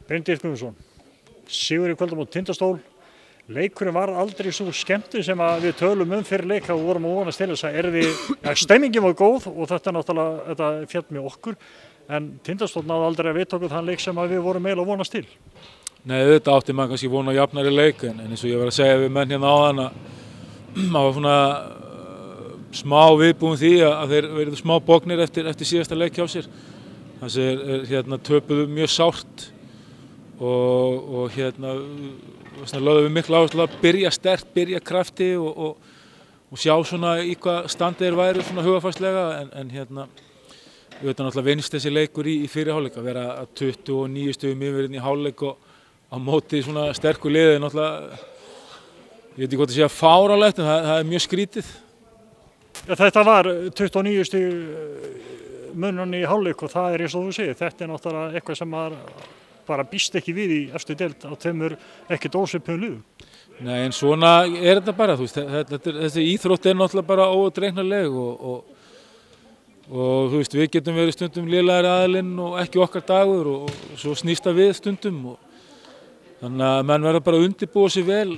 Benedikt Guðmundsson, sigur í kvöld á móti Tindastól. Leikurinn var aldrei svo skemmtun sem við tölum fyrir leik og vorum að vonast til þess að stemmingin var góð og þetta náttúrulega féll með okkur. En Tindastól náði aldrei að viðtaka þann leik sem við vorum eiginlega að vonast til. Nei, þetta átti maður kannski vona á jafnari leik en eins og ég var að segja við menn hérna áðan að maður var svona smá viðbúin því að þeir verið smá bognir eftir síðasta leik hjá sér. Þessi töpuðu mjög sárt og lögðum við miklu áherslu að byrja sterkt, byrja krafti og sjá svona í hvað standið þeir væru svona hugarfarslega en við náttúrulega vinnst þessi leikur í fyrri hálfleik að vera 29 stigum yfir í hálfleik og á móti svona sterku liði náttúrulega, ég veit ekki hvort að segja fáránlegt en það er mjög skrítið. Ja, þetta var 29 stig munurinn í hálfleik og það eins og þú segir, þetta er náttúrulega eitthvað sem maður bara býst ekki við í efstu deild á tveimur ekkert ósvipuðum liðum. Nei, en svona þetta bara, þú veist, þessi íþrótt er náttúrulega bara óútreiknanleg og þú veist, við getum verið stundum lélegri aðilinn og ekki okkar dagur og svo snýst það við stundum þannig að menn verða bara að undirbúa sig vel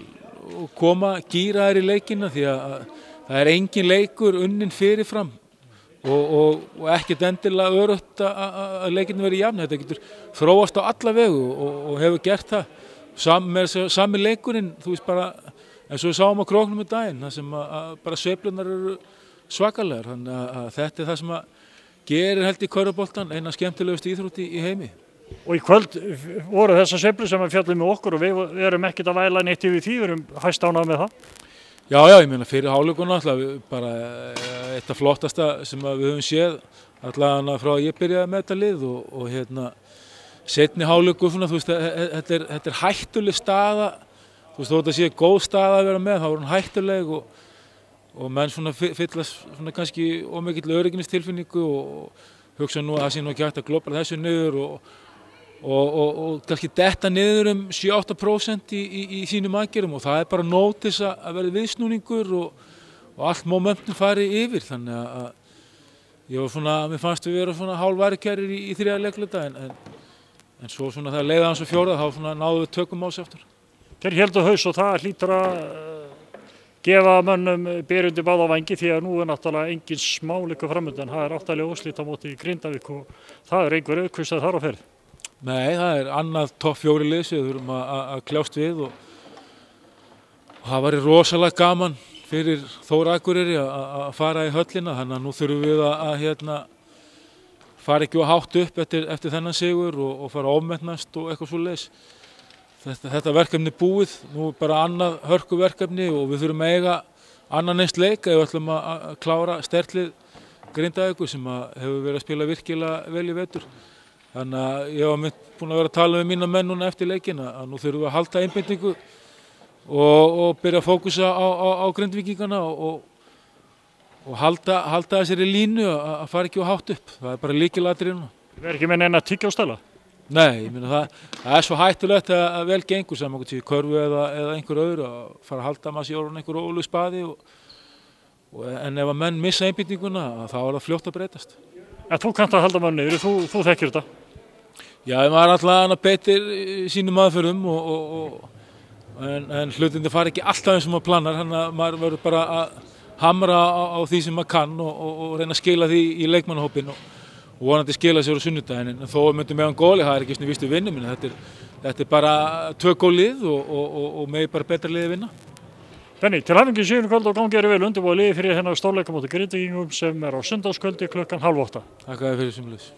og koma gíraðir í leikina því að það er engin leikur unnin fyrirfram og ekkert endilega öruggt að leikinu verið jafn. Þetta getur þróast á alla vegu og hefur gert það. Sami leikurinn, þú veist bara, eins og við sáum á Króknum í daginn, þar sem bara sveiflunar eru svakalegar. Þannig að þetta er það sem gerir held í körfuboltann eina skemmtilegust íþrótt í heimi. Og í kvöld voru þessar sveiflur sem fjallið með okkur og við erum ekkert að væla neitt yfir því, við erum hæst ánægð með það. Já, ég meina fyrir hálfleikum náttúrulega bara eitt af flottasta sem við höfum séð allavega frá að ég byrjaði með þetta lið og seinni hálfleikur svona, þú veist, þetta er hættuleg staða, þú veist, þó þetta sé góð staða að vera með, þá er hún hættuleg og menn svona fyllast svona kannski ómikill öryggistilfinningu og hugsa nú að það sé nú ekki hægt að glópla þessu niður og kannski detta niður 7-8% í sínum aðgerðum og það er bara nóg til þess að verði viðsnúningur og allt momentum fari yfir þannig að ég var svona, mér fannst við vera svona hálfværikærir í þriðja leikluta en svo svona það leiði hans og fjórða þá svona náðu við tökum máls aftur. Þeir héldu haus og það hlýtur að gefa mönnum byrjundi báða vængi því að nú er náttúrulega engin smáleikur framundan, það er áttalega úrslit á móti í Grindavík og það er einhver aukvistað þar á ferð. Nei, það er annað topp 4 lið sem við þurfum að kljást við og það væri rosalega gaman fyrir Þór Akureyri að fara í höllina þannig að nú þurfum við að fara ekki hátt upp eftir þennan sigur og fara að ofmetnast og eitthvað svoleiðis. Þetta verkefni er búið, nú er bara annað hörkuverkefni og við þurfum að eiga annan eins leik ef við ætlum að klára sterklið Grindavíkur sem hefur verið að spila virkilega vel í vetur. Þannig að ég var búinn að vera að tala með mína menn núna eftir leikina að nú þurfum við að halda einbeitingu og byrja að fókusa á Grindvíkingana og halda þessari línu að fara ekki hátt upp. Það er bara lykilatriði núna. Við erum ekki með neina tyggjóstæla? Nei, ég meina það er svo hættulegt að vel gengur sem okkur til körfu eða einhver öðru að fara að halda maður sér orðin einhver ólu spaði en ef að menn missa einbeitinguna þá er það fljótt að breytast. En þú kannt að halda mann niður, þú þekkir þetta? Já, maður er alltaf betur sínum aðferðum en hlutinni fara ekki alltaf eins og maður planar, þannig að maður verður bara að hamra á því sem maður kann og reyna að skila því í leikmannahópinn og vonandi skila sér á sunnudaginn, en þó myndum við hann góli, það er ekki svona víst við vinnum, þetta er bara 2 góð lið og megi bara betra liði vinna. Benni, til hamingju síðan kvöld og gangi vel undirbúið liði fyrir þennan stórleika móti Grindvíkingum sem er á sunnudagskvöldi klukkan 7:30. Takk fyrir sömuleiðis.